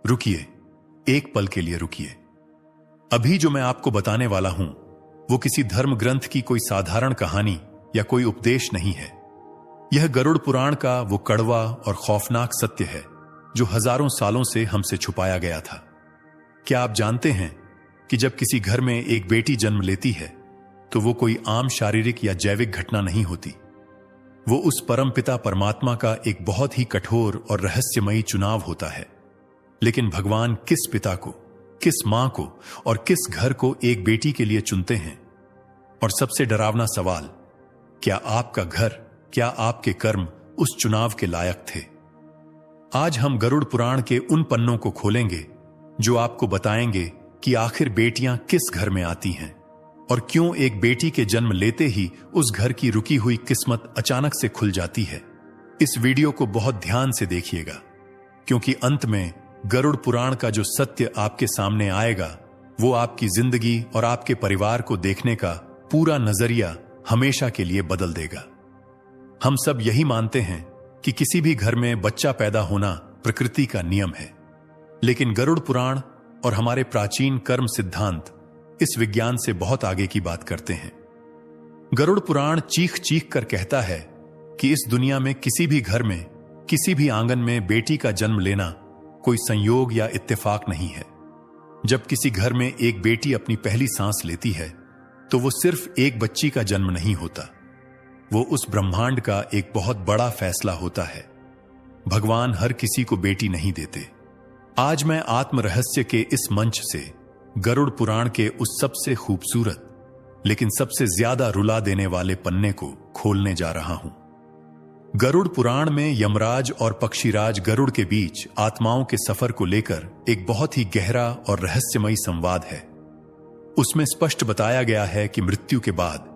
रुकिए, एक पल के लिए रुकिए। अभी जो मैं आपको बताने वाला हूं वो किसी धर्म ग्रंथ की कोई साधारण कहानी या कोई उपदेश नहीं है। यह गरुड़ पुराण का वो कड़वा और खौफनाक सत्य है जो हजारों सालों से हमसे छुपाया गया था। क्या आप जानते हैं कि जब किसी घर में एक बेटी जन्म लेती है तो वो कोई आम शारीरिक या जैविक घटना नहीं होती। वो उस परमपिता परमात्मा का एक बहुत ही कठोर और रहस्यमयी चुनाव होता है। लेकिन भगवान किस पिता को, किस मां को और किस घर को एक बेटी के लिए चुनते हैं? और सबसे डरावना सवाल, क्या आपका घर, क्या आपके कर्म उस चुनाव के लायक थे? आज हम गरुड़ पुराण के उन पन्नों को खोलेंगे जो आपको बताएंगे कि आखिर बेटियां किस घर में आती हैं और क्यों एक बेटी के जन्म लेते ही उस घर की रुकी हुई किस्मत अचानक से खुल जाती है। इस वीडियो को बहुत ध्यान से देखिएगा, क्योंकि अंत में गरुड़ पुराण का जो सत्य आपके सामने आएगा वो आपकी जिंदगी और आपके परिवार को देखने का पूरा नजरिया हमेशा के लिए बदल देगा। हम सब यही मानते हैं कि किसी भी घर में बच्चा पैदा होना प्रकृति का नियम है, लेकिन गरुड़ पुराण और हमारे प्राचीन कर्म सिद्धांत इस विज्ञान से बहुत आगे की बात करते हैं। गरुड़ पुराण चीख चीख कर कहता है कि इस दुनिया में किसी भी घर में, किसी भी आंगन में बेटी का जन्म लेना कोई संयोग या इत्तेफाक नहीं है। जब किसी घर में एक बेटी अपनी पहली सांस लेती है तो वो सिर्फ एक बच्ची का जन्म नहीं होता, वो उस ब्रह्मांड का एक बहुत बड़ा फैसला होता है। भगवान हर किसी को बेटी नहीं देते। आज मैं आत्म रहस्य के इस मंच से गरुड़ पुराण के उस सबसे खूबसूरत लेकिन सबसे ज्यादा रुला देने वाले पन्ने को खोलने जा रहा हूं। गरुड़ पुराण में यमराज और पक्षीराज गरुड़ के बीच आत्माओं के सफर को लेकर एक बहुत ही गहरा और रहस्यमयी संवाद है। उसमें स्पष्ट बताया गया है कि मृत्यु के बाद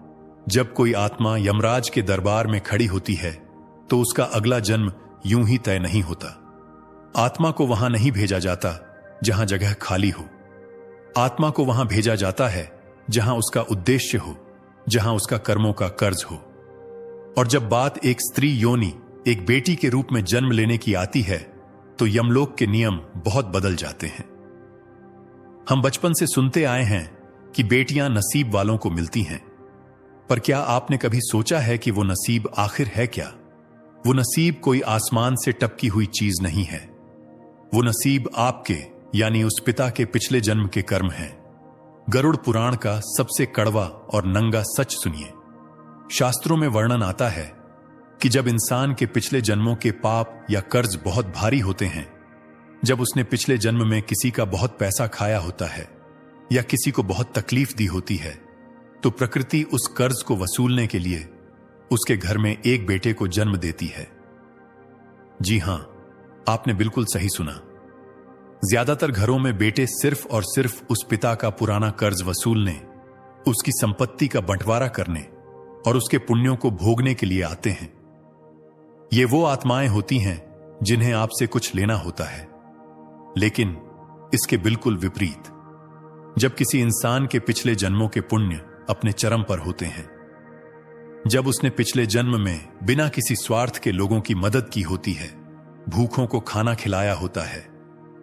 जब कोई आत्मा यमराज के दरबार में खड़ी होती है तो उसका अगला जन्म यूं ही तय नहीं होता। आत्मा को वहां नहीं भेजा जाता जहां जगह खाली हो। आत्मा को वहां भेजा जाता है जहां उसका उद्देश्य हो, जहां उसका कर्मों का कर्ज हो। और जब बात एक स्त्री योनि, एक बेटी के रूप में जन्म लेने की आती है तो यमलोक के नियम बहुत बदल जाते हैं। हम बचपन से सुनते आए हैं कि बेटियां नसीब वालों को मिलती हैं, पर क्या आपने कभी सोचा है कि वो नसीब आखिर है क्या? वो नसीब कोई आसमान से टपकी हुई चीज नहीं है। वो नसीब आपके यानी उस पिता के पिछले जन्म के कर्म हैं। गरुड़ पुराण का सबसे कड़वा और नंगा सच सुनिए। शास्त्रों में वर्णन आता है कि जब इंसान के पिछले जन्मों के पाप या कर्ज बहुत भारी होते हैं, जब उसने पिछले जन्म में किसी का बहुत पैसा खाया होता है या किसी को बहुत तकलीफ दी होती है, तो प्रकृति उस कर्ज को वसूलने के लिए उसके घर में एक बेटे को जन्म देती है। जी हां, आपने बिल्कुल सही सुना। ज्यादातर घरों में बेटे सिर्फ और सिर्फ उस पिता का पुराना कर्ज वसूलने, उसकी संपत्ति का बंटवारा करने और उसके पुण्यों को भोगने के लिए आते हैं। ये वो आत्माएं होती हैं जिन्हें आपसे कुछ लेना होता है। लेकिन इसके बिल्कुल विपरीत, जब किसी इंसान के पिछले जन्मों के पुण्य अपने चरम पर होते हैं, जब उसने पिछले जन्म में बिना किसी स्वार्थ के लोगों की मदद की होती है, भूखों को खाना खिलाया होता है,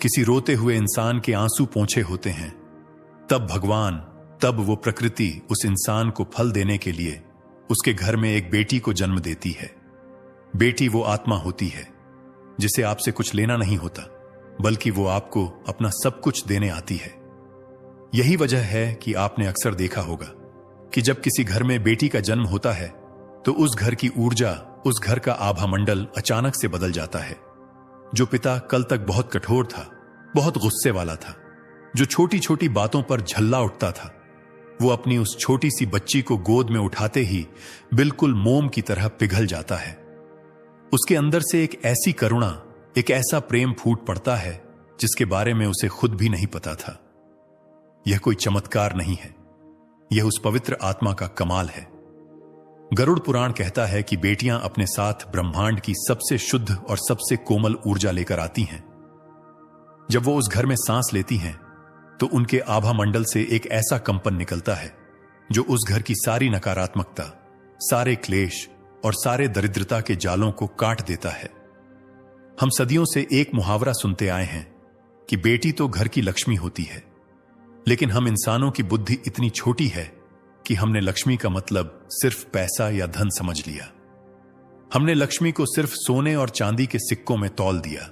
किसी रोते हुए इंसान के आंसू पोंछे होते हैं, तब वो प्रकृति उस इंसान को फल देने के लिए उसके घर में एक बेटी को जन्म देती है। बेटी वो आत्मा होती है जिसे आपसे कुछ लेना नहीं होता, बल्कि वो आपको अपना सब कुछ देने आती है। यही वजह है कि आपने अक्सर देखा होगा कि जब किसी घर में बेटी का जन्म होता है तो उस घर की ऊर्जा, उस घर का आभा मंडल अचानक से बदल जाता है। जो पिता कल तक बहुत कठोर था, बहुत गुस्से वाला था, जो छोटी छोटी बातों पर झल्ला उठता था, वो अपनी उस छोटी सी बच्ची को गोद में उठाते ही बिल्कुल मोम की तरह पिघल जाता है। उसके अंदर से एक ऐसी करुणा, एक ऐसा प्रेम फूट पड़ता है जिसके बारे में उसे खुद भी नहीं पता था। यह कोई चमत्कार नहीं है, यह उस पवित्र आत्मा का कमाल है। गरुड़ पुराण कहता है कि बेटियां अपने साथ ब्रह्मांड की सबसे शुद्ध और सबसे कोमल ऊर्जा लेकर आती हैं। जब वो उस घर में सांस लेती हैं तो उनके आभा मंडल से एक ऐसा कंपन निकलता है जो उस घर की सारी नकारात्मकता, सारे क्लेश और सारे दरिद्रता के जालों को काट देता है। हम सदियों से एक मुहावरा सुनते आए हैं कि बेटी तो घर की लक्ष्मी होती है, लेकिन हम इंसानों की बुद्धि इतनी छोटी है कि हमने लक्ष्मी का मतलब सिर्फ पैसा या धन समझ लिया। हमने लक्ष्मी को सिर्फ सोने और चांदी के सिक्कों में तौल दिया।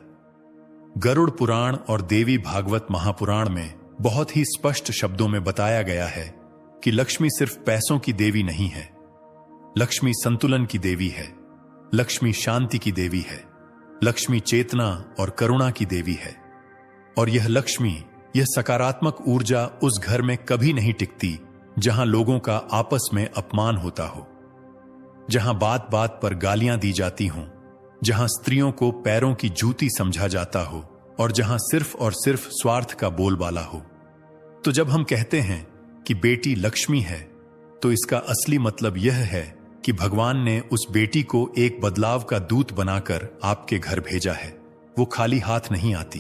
गरुड़ पुराण और देवी भागवत महापुराण में बहुत ही स्पष्ट शब्दों में बताया गया है कि लक्ष्मी सिर्फ पैसों की देवी नहीं है। लक्ष्मी संतुलन की देवी है, लक्ष्मी शांति की देवी है, लक्ष्मी चेतना और करुणा की देवी है। और यह लक्ष्मी, यह सकारात्मक ऊर्जा उस घर में कभी नहीं टिकती जहां लोगों का आपस में अपमान होता हो, जहां बात बात पर गालियां दी जाती हों, जहां स्त्रियों को पैरों की जूती समझा जाता हो और जहां सिर्फ और सिर्फ स्वार्थ का बोलबाला हो। तो जब हम कहते हैं कि बेटी लक्ष्मी है, तो इसका असली मतलब यह है कि भगवान ने उस बेटी को एक बदलाव का दूत बनाकर आपके घर भेजा है। वो खाली हाथ नहीं आती,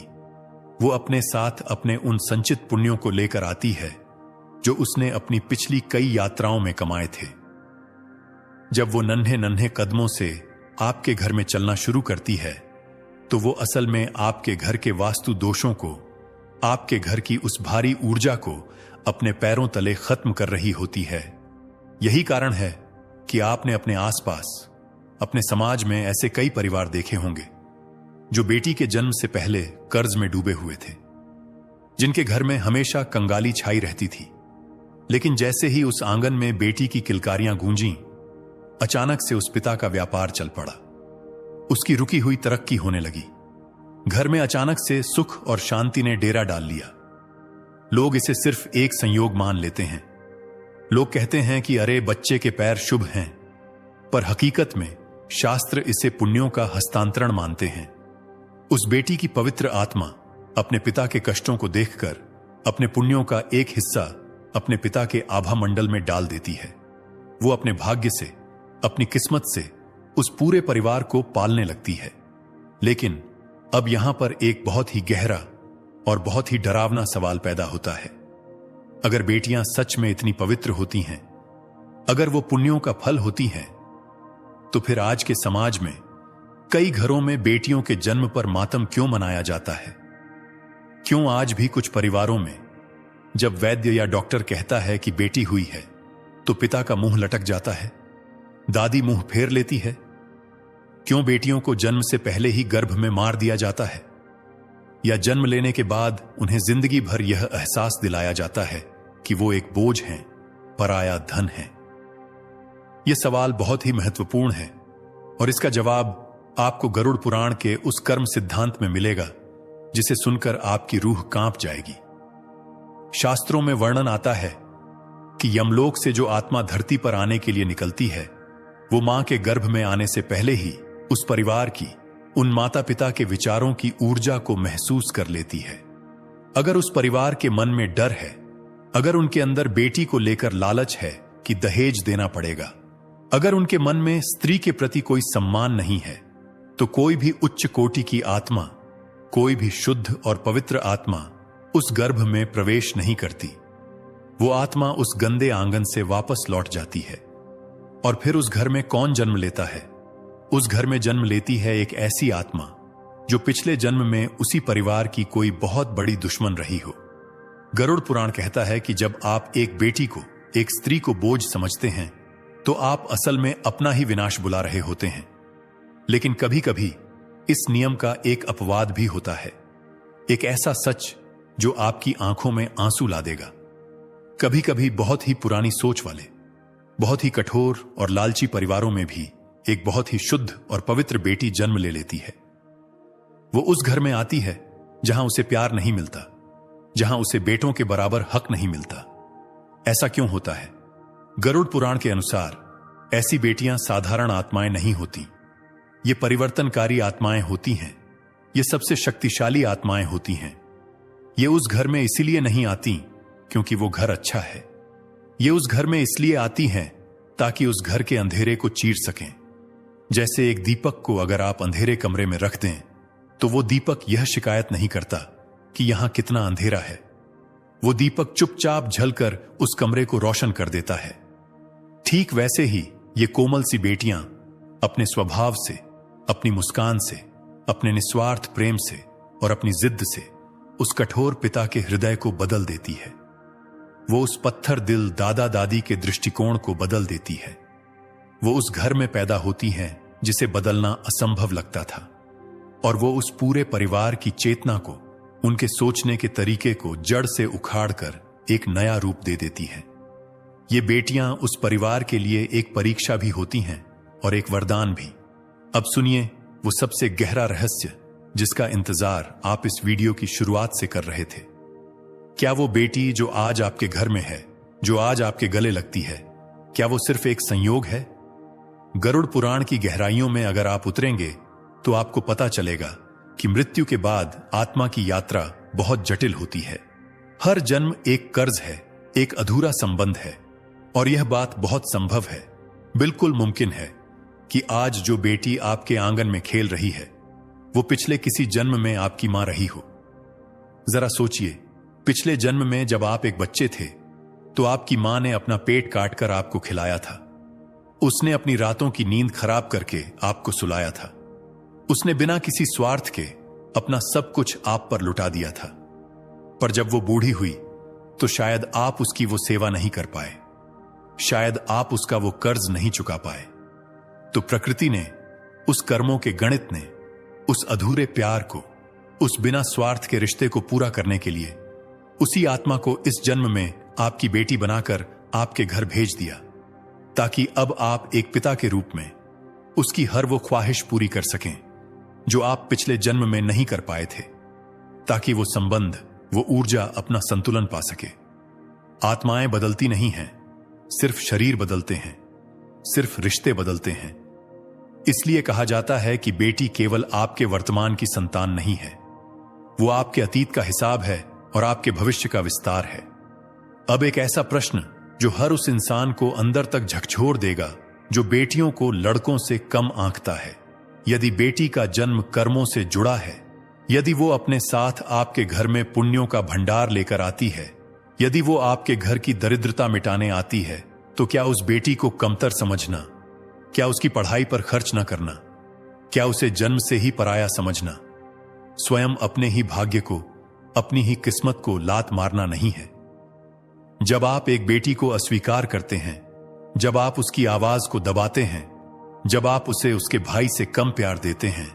वो अपने साथ अपने उन संचित पुण्यों को लेकर आती है जो उसने अपनी पिछली कई यात्राओं में कमाए थे। जब वो नन्हे नन्हे कदमों से आपके घर में चलना शुरू करती है, तो वो असल में आपके घर के वास्तु दोषों को, आपके घर की उस भारी ऊर्जा को अपने पैरों तले खत्म कर रही होती है। यही कारण है कि आपने अपने आसपास, अपने समाज में ऐसे कई परिवार देखे होंगे जो बेटी के जन्म से पहले कर्ज में डूबे हुए थे, जिनके घर में हमेशा कंगाली छाई रहती थी। लेकिन जैसे ही उस आंगन में बेटी की किलकारियां गूंजीं, अचानक से उस पिता का व्यापार चल पड़ा। उसकी रुकी हुई तरक्की होने लगी। घर में अचानक से सुख और शांति ने डेरा डाल लिया। लोग इसे सिर्फ एक संयोग मान लेते हैं। लोग कहते हैं कि अरे बच्चे के पैर शुभ हैं, पर हकीकत में शास्त्र इसे पुण्यों का हस्तांतरण मानते हैं। उस बेटी की पवित्र आत्मा अपने पिता के कष्टों को देखकर अपने पुण्यों का एक हिस्सा अपने पिता के आभा मंडल में डाल देती है। वो अपने भाग्य से, अपनी किस्मत से उस पूरे परिवार को पालने लगती है। लेकिन अब यहां पर एक बहुत ही गहरा और बहुत ही डरावना सवाल पैदा होता है। अगर बेटियां सच में इतनी पवित्र होती हैं, अगर वो पुण्यों का फल होती हैं, तो फिर आज के समाज में कई घरों में बेटियों के जन्म पर मातम क्यों मनाया जाता है? क्यों आज भी कुछ परिवारों में जब वैद्य या डॉक्टर कहता है कि बेटी हुई है, तो पिता का मुंह लटक जाता है, दादी मुंह फेर लेती है? क्यों बेटियों को जन्म से पहले ही गर्भ में मार दिया जाता है, या जन्म लेने के बाद उन्हें जिंदगी भर यह एहसास दिलाया जाता है कि वो एक बोझ हैं, पराया धन है? यह सवाल बहुत ही महत्वपूर्ण है और इसका जवाब आपको गरुड़ पुराण के उस कर्म सिद्धांत में मिलेगा जिसे सुनकर आपकी रूह कांप जाएगी। शास्त्रों में वर्णन आता है कि यमलोक से जो आत्मा धरती पर आने के लिए निकलती है, वो मां के गर्भ में आने से पहले ही उस परिवार की, उन माता पिता के विचारों की ऊर्जा को महसूस कर लेती है। अगर उस परिवार के मन में डर है, अगर उनके अंदर बेटी को लेकर लालच है कि दहेज देना पड़ेगा, अगर उनके मन में स्त्री के प्रति कोई सम्मान नहीं है, तो कोई भी उच्च कोटि की आत्मा, कोई भी शुद्ध और पवित्र आत्मा उस गर्भ में प्रवेश नहीं करती। वो आत्मा उस गंदे आंगन से वापस लौट जाती है। और फिर उस घर में कौन जन्म लेता है? उस घर में जन्म लेती है एक ऐसी आत्मा जो पिछले जन्म में उसी परिवार की कोई बहुत बड़ी दुश्मन रही हो। गरुड़ पुराण कहता है कि जब आप एक बेटी को, एक स्त्री को बोझ समझते हैं, तो आप असल में अपना ही विनाश बुला रहे होते हैं। लेकिन कभी कभी इस नियम का एक अपवाद भी होता है, एक ऐसा सच जो आपकी आंखों में आंसू ला देगा। कभी कभी बहुत ही पुरानी सोच वाले, बहुत ही कठोर और लालची परिवारों में भी एक बहुत ही शुद्ध और पवित्र बेटी जन्म ले लेती है। वो उस घर में आती है जहां उसे प्यार नहीं मिलता, जहां उसे बेटों के बराबर हक नहीं मिलता। ऐसा क्यों होता है? गरुड़ पुराण के अनुसार ऐसी बेटियां साधारण आत्माएं नहीं होती। ये परिवर्तनकारी आत्माएं होती हैं। ये सबसे शक्तिशाली आत्माएं होती हैं। ये उस घर में इसीलिए नहीं आती क्योंकि वो घर अच्छा है। ये उस घर में इसलिए आती हैं ताकि उस घर के अंधेरे को चीर सकें। जैसे एक दीपक को अगर आप अंधेरे कमरे में रख दें, तो वो दीपक यह शिकायत नहीं करता कि यहां कितना अंधेरा है। वो दीपक चुपचाप जलकर उस कमरे को रोशन कर देता है। ठीक वैसे ही ये कोमल सी बेटियां अपने स्वभाव से, अपनी मुस्कान से, अपने निस्वार्थ प्रेम से और अपनी जिद से उस कठोर पिता के हृदय को बदल देती है। वो उस पत्थर दिल दादा दादी के दृष्टिकोण को बदल देती है। वो उस घर में पैदा होती हैं जिसे बदलना असंभव लगता था, और वो उस पूरे परिवार की चेतना को, उनके सोचने के तरीके को जड़ से उखाड़कर एक नया रूप दे देती है। ये बेटियां उस परिवार के लिए एक परीक्षा भी होती हैं और एक वरदान भी। अब सुनिए वो सबसे गहरा रहस्य जिसका इंतजार आप इस वीडियो की शुरुआत से कर रहे थे। क्या वो बेटी जो आज आपके घर में है, जो आज आपके गले लगती है, क्या वो सिर्फ एक संयोग है? गरुड़ पुराण की गहराइयों में अगर आप उतरेंगे तो आपको पता चलेगा कि मृत्यु के बाद आत्मा की यात्रा बहुत जटिल होती है। हर जन्म एक कर्ज है, एक अधूरा संबंध है, और यह बात बहुत संभव है, बिल्कुल मुमकिन है कि आज जो बेटी आपके आंगन में खेल रही है वो पिछले किसी जन्म में आपकी मां रही हो। जरा सोचिए, पिछले जन्म में जब आप एक बच्चे थे तो आपकी मां ने अपना पेट काटकर आपको खिलाया था। उसने अपनी रातों की नींद खराब करके आपको सुलाया था। उसने बिना किसी स्वार्थ के अपना सब कुछ आप पर लुटा दिया था। पर जब वो बूढ़ी हुई तो शायद आप उसकी वो सेवा नहीं कर पाए, शायद आप उसका वो कर्ज नहीं चुका पाए। तो प्रकृति ने, उस कर्मों के गणित ने, उस अधूरे प्यार को, उस बिना स्वार्थ के रिश्ते को पूरा करने के लिए उसी आत्मा को इस जन्म में आपकी बेटी बनाकर आपके घर भेज दिया, ताकि अब आप एक पिता के रूप में उसकी हर वो ख्वाहिश पूरी कर सकें जो आप पिछले जन्म में नहीं कर पाए थे, ताकि वो संबंध, वो ऊर्जा अपना संतुलन पा सके। आत्माएं बदलती नहीं हैं, सिर्फ शरीर बदलते हैं, सिर्फ रिश्ते बदलते हैं। इसलिए कहा जाता है कि बेटी केवल आपके वर्तमान की संतान नहीं है, वो आपके अतीत का हिसाब है और आपके भविष्य का विस्तार है। अब एक ऐसा प्रश्न जो हर उस इंसान को अंदर तक झकझोर देगा जो बेटियों को लड़कों से कम आंकता है। यदि बेटी का जन्म कर्मों से जुड़ा है, यदि वो अपने साथ आपके घर में पुण्यों का भंडार लेकर आती है, यदि वो आपके घर की दरिद्रता मिटाने आती है, तो क्या उस बेटी को कमतर समझना, क्या उसकी पढ़ाई पर खर्च न करना, क्या उसे जन्म से ही पराया समझना, स्वयं अपने ही भाग्य को, अपनी ही किस्मत को लात मारना नहीं है। जब आप एक बेटी को अस्वीकार करते हैं, जब आप उसकी आवाज को दबाते हैं, जब आप उसे उसके भाई से कम प्यार देते हैं,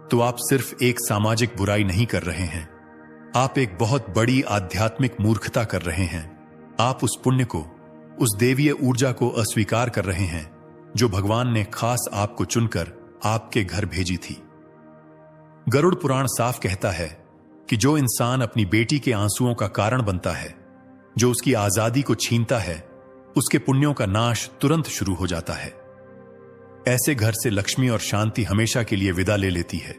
तो आप सिर्फ एक सामाजिक बुराई नहीं कर रहे हैं, आप एक बहुत बड़ी आध्यात्मिक मूर्खता कर रहे हैं। आप उस पुण्य को, उस देवीय ऊर्जा को अस्वीकार कर रहे हैं जो भगवान ने खास आपको चुनकर आपके घर भेजी थी। गरुड़ पुराण साफ कहता है कि जो इंसान अपनी बेटी के आंसुओं का कारण बनता है, जो उसकी आजादी को छीनता है, उसके पुण्यों का नाश तुरंत शुरू हो जाता है। ऐसे घर से लक्ष्मी और शांति हमेशा के लिए विदा ले लेती है,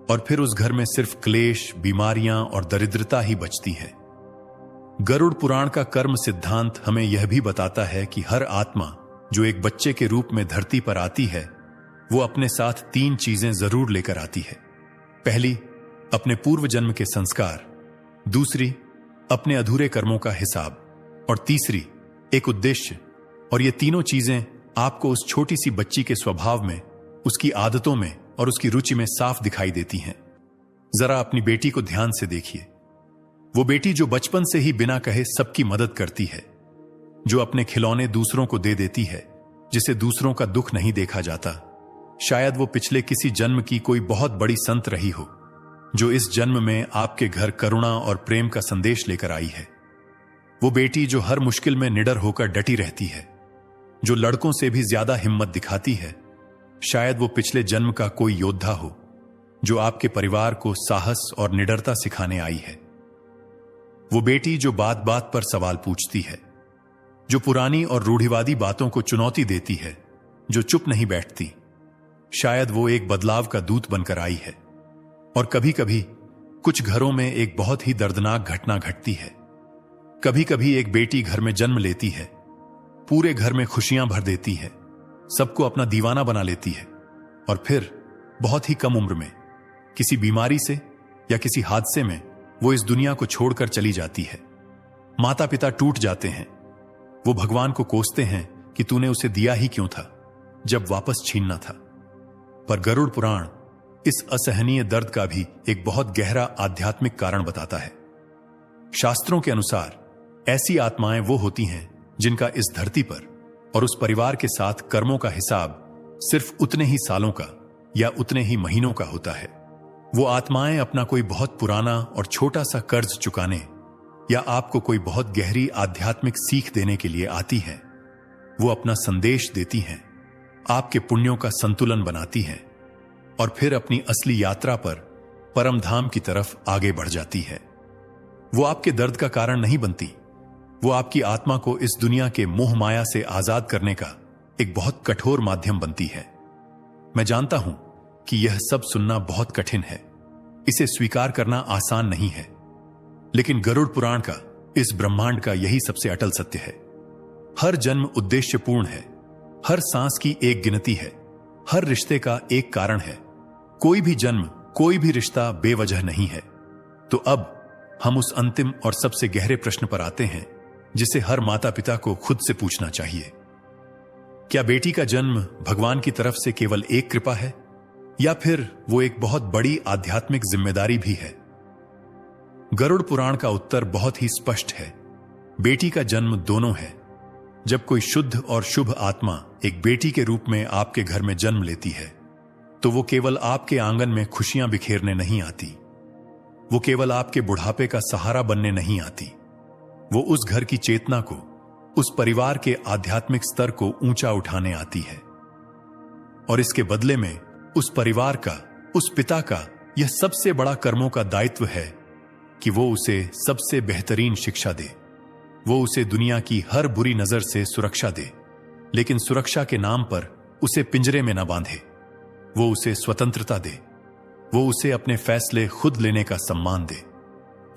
और फिर उस घर में सिर्फ क्लेश, बीमारियां और दरिद्रता ही बचती है। गरुड़ पुराण का कर्म सिद्धांत हमें यह भी बताता है कि हर आत्मा जो एक बच्चे के रूप में धरती पर आती है, वो अपने साथ 3 चीजें जरूर लेकर आती है। पहली, अपने पूर्व जन्म के संस्कार, दूसरी, अपने अधूरे कर्मों का हिसाब, और तीसरी, एक उद्देश्य। और ये तीनों चीजें आपको उस छोटी सी बच्ची के स्वभाव में, उसकी आदतों में और उसकी रुचि में साफ दिखाई देती हैं। जरा अपनी बेटी को ध्यान से देखिए। वो बेटी जो बचपन से ही बिना कहे सबकी मदद करती है, जो अपने खिलौने दूसरों को दे देती है, जिसे दूसरों का दुख नहीं देखा जाता। शायद वो पिछले किसी जन्म की कोई बहुत बड़ी संत रही हो, जो इस जन्म में आपके घर करुणा और प्रेम का संदेश लेकर आई है। वो बेटी जो हर मुश्किल में निडर होकर डटी रहती है, जो लड़कों से भी ज्यादा हिम्मत दिखाती है। शायद वो पिछले जन्म का कोई योद्धा हो, जो आपके परिवार को साहस और निडरता सिखाने आई है। वो बेटी जो बात बात पर सवाल पूछती है, जो पुरानी और रूढ़िवादी बातों को चुनौती देती है, जो चुप नहीं बैठती। शायद वो एक बदलाव का दूत बनकर आई है। और कभी कभी कुछ घरों में एक बहुत ही दर्दनाक घटना घटती है। कभी कभी एक बेटी घर में जन्म लेती है, पूरे घर में खुशियां भर देती है, सबको अपना दीवाना बना लेती है, और फिर बहुत ही कम उम्र में किसी बीमारी से या किसी हादसे में वो इस दुनिया को छोड़कर चली जाती है। माता पिता टूट जाते हैं, वो भगवान को कोसते हैं कि तूने उसे दिया ही क्यों था जब वापस छीनना था। पर गरुड़ पुराण इस असहनीय दर्द का भी एक बहुत गहरा आध्यात्मिक कारण बताता है। शास्त्रों के अनुसार ऐसी आत्माएं वो होती हैं जिनका इस धरती पर और उस परिवार के साथ कर्मों का हिसाब सिर्फ उतने ही सालों का या उतने ही महीनों का होता है। वो आत्माएं अपना कोई बहुत पुराना और छोटा सा कर्ज चुकाने या आपको कोई बहुत गहरी आध्यात्मिक सीख देने के लिए आती हैं। वो अपना संदेश देती हैं, आपके पुण्यों का संतुलन बनाती हैं और फिर अपनी असली यात्रा पर परम धाम की तरफ आगे बढ़ जाती है। वो आपके दर्द का कारण नहीं बनती, वो आपकी आत्मा को इस दुनिया के मोह माया से आजाद करने का एक बहुत कठोर माध्यम बनती है। मैं जानता हूं कि यह सब सुनना बहुत कठिन है, इसे स्वीकार करना आसान नहीं है, लेकिन गरुड़ पुराण का इस ब्रह्मांड का यही सबसे अटल सत्य है। हर जन्म उद्देश्यपूर्ण है, हर सांस की एक गिनती है, हर रिश्ते का एक कारण है। कोई भी जन्म, कोई भी रिश्ता बेवजह नहीं है। तो अब हम उस अंतिम और सबसे गहरे प्रश्न पर आते हैं जिसे हर माता पिता को खुद से पूछना चाहिए। क्या बेटी का जन्म भगवान की तरफ से केवल एक कृपा है या फिर वो एक बहुत बड़ी आध्यात्मिक जिम्मेदारी भी है? गरुड़ पुराण का उत्तर बहुत ही स्पष्ट है। बेटी का जन्म दोनों है। जब कोई शुद्ध और शुभ आत्मा एक बेटी के रूप में आपके घर में जन्म लेती है तो वो केवल आपके आंगन में खुशियां बिखेरने नहीं आती, वो केवल आपके बुढ़ापे का सहारा बनने नहीं आती। वो उस घर की चेतना को, उस परिवार के आध्यात्मिक स्तर को ऊंचा उठाने आती है। और इसके बदले में उस परिवार का, उस पिता का यह सबसे बड़ा कर्मों का दायित्व है कि वो उसे सबसे बेहतरीन शिक्षा दे, वो उसे दुनिया की हर बुरी नजर से सुरक्षा दे, लेकिन सुरक्षा के नाम पर उसे पिंजरे में न बांधे। वो उसे स्वतंत्रता दे, वो उसे अपने फैसले खुद लेने का सम्मान दे।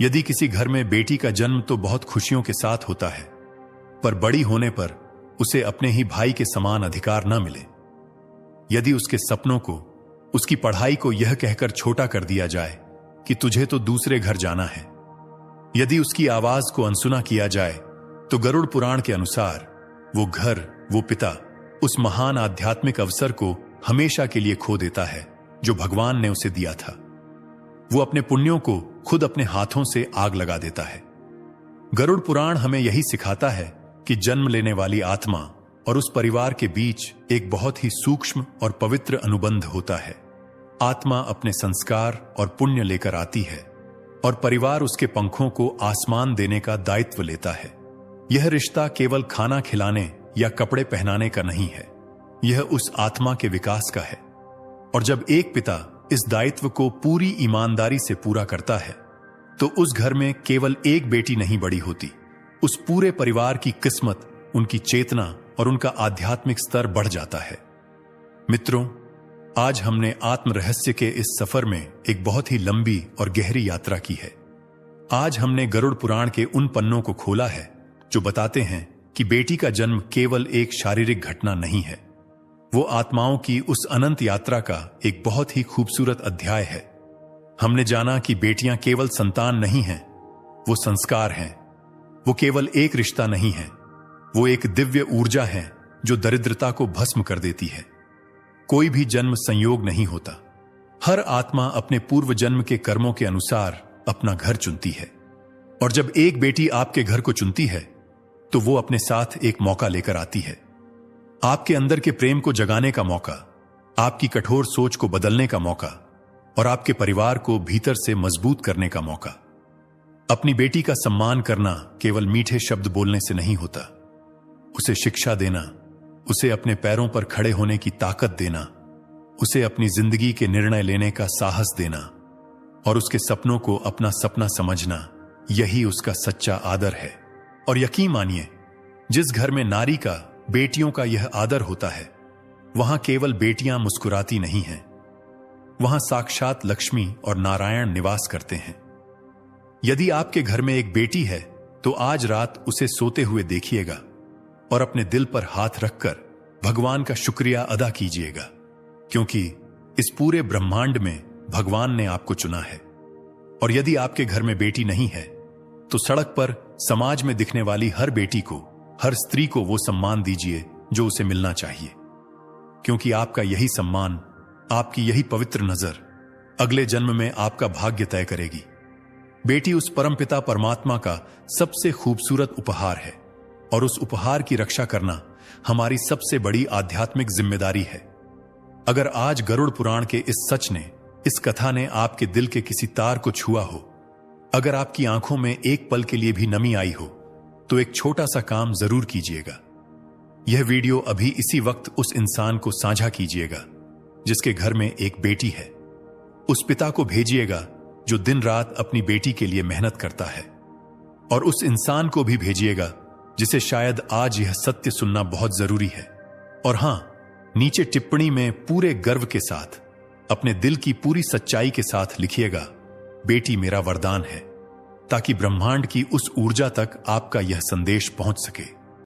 यदि किसी घर में बेटी का जन्म तो बहुत खुशियों के साथ होता है, पर बड़ी होने पर उसे अपने ही भाई के समान अधिकार न मिले, यदि उसके सपनों को, उसकी पढ़ाई को यह कहकर छोटा कर दिया जाए कि तुझे तो दूसरे घर जाना है, यदि उसकी आवाज को अनसुना किया जाए, तो गरुड़ पुराण के अनुसार वो घर, वो पिता उस महान आध्यात्मिक अवसर को हमेशा के लिए खो देता है जो भगवान ने उसे दिया था। वो अपने पुण्यों को खुद अपने हाथों से आग लगा देता है। गरुड़ पुराण हमें यही सिखाता है कि जन्म लेने वाली आत्मा और उस परिवार के बीच एक बहुत ही सूक्ष्म और पवित्र अनुबंध होता है। आत्मा अपने संस्कार और पुण्य लेकर आती है और परिवार उसके पंखों को आसमान देने का दायित्व लेता है। यह रिश्ता केवल खाना खिलाने या कपड़े पहनाने का नहीं है, यह उस आत्मा के विकास का है। और जब एक पिता इस दायित्व को पूरी ईमानदारी से पूरा करता है तो उस घर में केवल एक बेटी नहीं बड़ी होती, उस पूरे परिवार की किस्मत, उनकी चेतना और उनका आध्यात्मिक स्तर बढ़ जाता है। मित्रों, आज हमने आत्म रहस्य के इस सफर में एक बहुत ही लंबी और गहरी यात्रा की है। आज हमने गरुड़ पुराण के उन पन्नों को खोला है जो बताते हैं कि बेटी का जन्म केवल एक शारीरिक घटना नहीं है, वो आत्माओं की उस अनंत यात्रा का एक बहुत ही खूबसूरत अध्याय है। हमने जाना कि बेटियां केवल संतान नहीं हैं, वो संस्कार हैं। वो केवल एक रिश्ता नहीं है, वो एक दिव्य ऊर्जा है जो दरिद्रता को भस्म कर देती है। कोई भी जन्म संयोग नहीं होता। हर आत्मा अपने पूर्व जन्म के कर्मों के अनुसार अपना घर चुनती है। और जब एक बेटी आपके घर को चुनती है तो वो अपने साथ एक मौका लेकर आती है, आपके अंदर के प्रेम को जगाने का मौका, आपकी कठोर सोच को बदलने का मौका और आपके परिवार को भीतर से मजबूत करने का मौका। अपनी बेटी का सम्मान करना केवल मीठे शब्द बोलने से नहीं होता, उसे शिक्षा देना, उसे अपने पैरों पर खड़े होने की ताकत देना, उसे अपनी जिंदगी के निर्णय लेने का साहस देना और उसके सपनों को अपना सपना समझना, यही उसका सच्चा आदर है। और यकीन मानिए, जिस घर में नारी का, बेटियों का यह आदर होता है, वहां केवल बेटियां मुस्कुराती नहीं हैं, वहां साक्षात लक्ष्मी और नारायण निवास करते हैं। यदि आपके घर में एक बेटी है तो आज रात उसे सोते हुए देखिएगा और अपने दिल पर हाथ रखकर भगवान का शुक्रिया अदा कीजिएगा, क्योंकि इस पूरे ब्रह्मांड में भगवान ने आपको चुना है। और यदि आपके घर में बेटी नहीं है तो सड़क पर, समाज में दिखने वाली हर बेटी को, हर स्त्री को वो सम्मान दीजिए जो उसे मिलना चाहिए, क्योंकि आपका यही सम्मान, आपकी यही पवित्र नजर अगले जन्म में आपका भाग्य तय करेगी। बेटी उस परमपिता परमात्मा का सबसे खूबसूरत उपहार है और उस उपहार की रक्षा करना हमारी सबसे बड़ी आध्यात्मिक जिम्मेदारी है। अगर आज गरुड़ पुराण के इस सच ने, इस कथा ने आपके दिल के किसी तार को छुआ हो, अगर आपकी आंखों में एक पल के लिए भी नमी आई हो, तो एक छोटा सा काम जरूर कीजिएगा। यह वीडियो अभी इसी वक्त उस इंसान को साझा कीजिएगा जिसके घर में एक बेटी है। उस पिता को भेजिएगा जो दिन रात अपनी बेटी के लिए मेहनत करता है, और उस इंसान को भी भेजिएगा जिसे शायद आज यह सत्य सुनना बहुत जरूरी है। और हां, नीचे टिप्पणी में पूरे गर्व के साथ, अपने दिल की पूरी सच्चाई के साथ लिखिएगा, बेटी मेरा वरदान है, ताकि ब्रह्मांड की उस ऊर्जा तक आपका यह संदेश पहुंच सके।